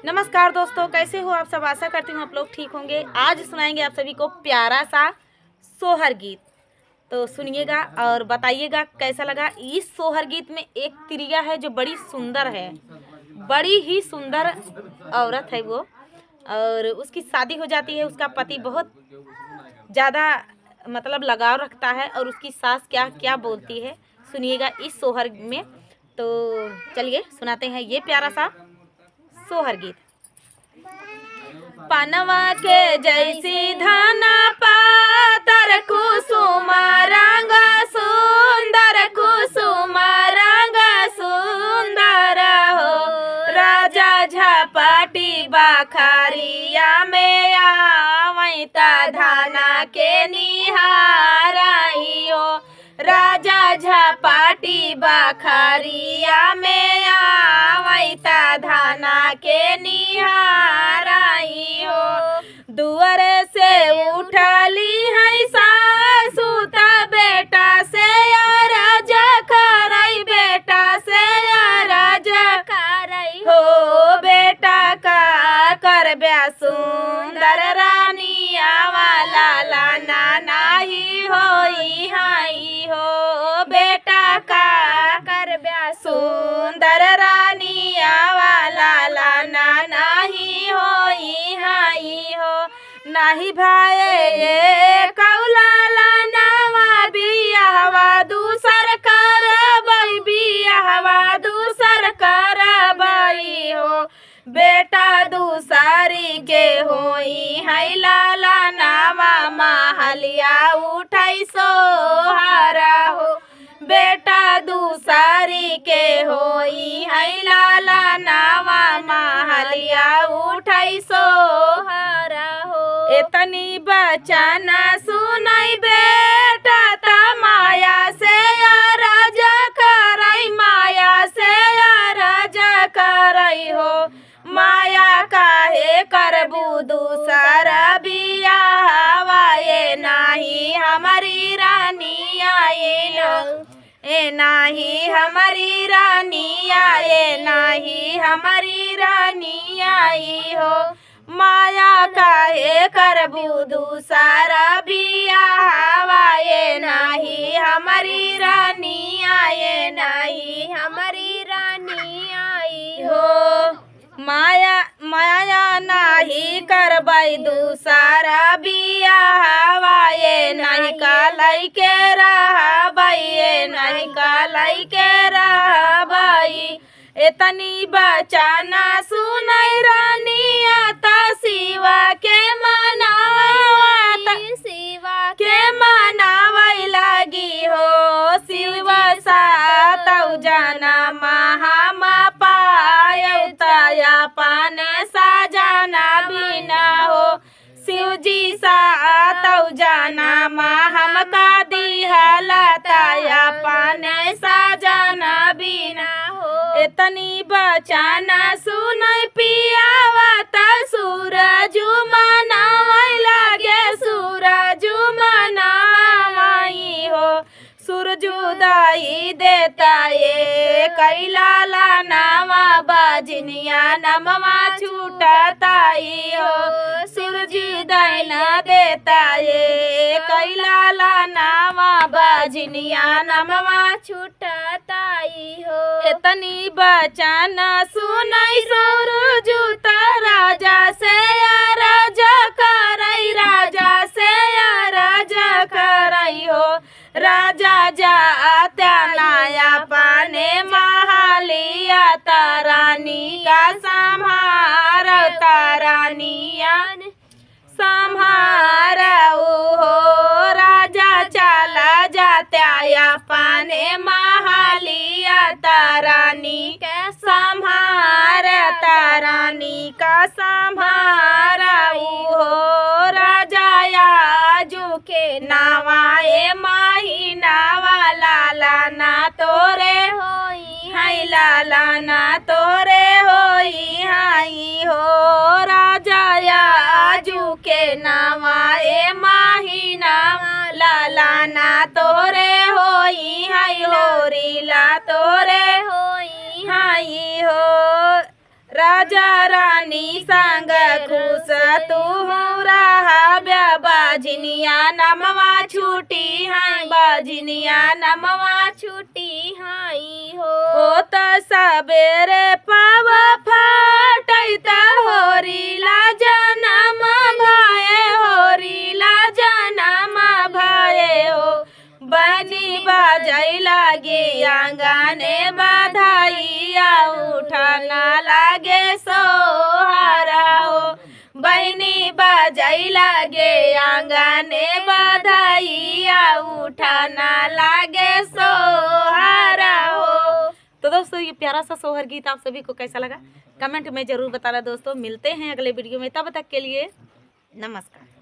नमस्कार दोस्तों, कैसे हो आप सब। आशा करती हूँ आप लोग ठीक होंगे। आज सुनाएंगे आप सभी को प्यारा सा सोहर गीत। तो सुनिएगा और बताइएगा कैसा लगा। इस सोहर गीत में एक तिरिया है जो बड़ी सुंदर है, बड़ी ही सुंदर औरत है वो, और उसकी शादी हो जाती है। उसका पति बहुत ज़्यादा मतलब लगाव रखता है और उसकी सास क्या क्या बोलती है सुनिएगा इस सोहर में। तो चलिए सुनाते हैं ये प्यारा सा सोहर गीत। पनवा के जैसी धाना पातर कुसुम रंग सुंदर, कुसुम रंग सुंदर हो। राजा झपटी बखरिया में आवैता धाना के निहाराई हो। राजा झपटी बखरिया में आवैता धाना के निहाराई हो। दुआर से उठली है सासु त बेटा से राजा करई, बेटा से राजा करई हो। बेटा का कर ब्या सुंदर रानिया वाला लाना नाही होई हाई हो। बेटा का कर ब्या सुंदर रानिया वाला लाना नाही होई हाई हो। नाही भाई कौला लानावा बियाहवा दूसर करबई, बियाहवा दूसर करबई हो। बेटा दूसरी के होई है लाला नावा महलिया उठाई सोहरा हो। बेटा दूसरी के होई है लाला नावा महलिया उठाई सोहरा हो। इतनी बचना सुनाई बेटा ता माया से राजा करई, माया से राजा करई हो। माया काहे करबू दूसरा बियाहवा, ये नाही हमारी रानी आए लो। ए नाही हमारी रानी आए, नाही हमारी रानी आई हो। माया काहे करबू दूसरा बियाहवा, ये नाही हमारी रानी आए, नहीं हमारी रानी आई हो। माया माया नाही करबई दूसरा बियाहवा, ये नहीं कालाई के रहबई, ये नहीं कालाई के रहबई। इतनी बचना सुनई रानिया ता शिवा के मनावा, शिवा के मनावई लगी हो। शिवा सातौ जना महामा पायौ तया पान साजना बिना हो। शिवजी सातौ जना महम का दिहला तया पान साजना बिना हो। इतनी बचना सुनई पियावा ता सूरज मनावई लागे, सूरज मनावई हो। सूरज उदय देता ये कैला नावा बाजनिया नमवा छूटताई हो। सूरज उदय न देता ये कैला नावा बाजनिया नमवा छूटताई हो। इतनी बचना सुनई सूरज राजा से राजा करई, राजा से राजा करई हो। राजा जात्या नाया पाने महलिया तारानी का संहार, तारानिया संहार हो। राजा चला जात्या पाने महलिया तारानी के संहार, तारानी का संहार हो। राजा आजू के नावाए महीना वाला लाना तोरे होई हाई, लाला ना तोरे होई हाई हो। राजा आजू के नावाए महीना लाला ना तोरे होई हाई, होरी ला तोरे होई हाई हो। राजा रानी संग खुश तू रहा बाजिनिया नमवा छूटी है बाजिनिया नमवा छूटी हाई हो त सबेरे पाव फाटैत होरीला जनम भये होरीला जनम भये हो बनी बाजै लागे आंगने बधाइया उठना लागे सोहरा हो बहनी बाजै लागे आंगने बधाइया उठना लागे सोहरा हो। तो दोस्तों ये प्यारा सा सोहर गीत आप सभी को कैसा लगा कमेंट में जरूर बताना दोस्तों। मिलते हैं अगले वीडियो में, तब तक के लिए नमस्कार।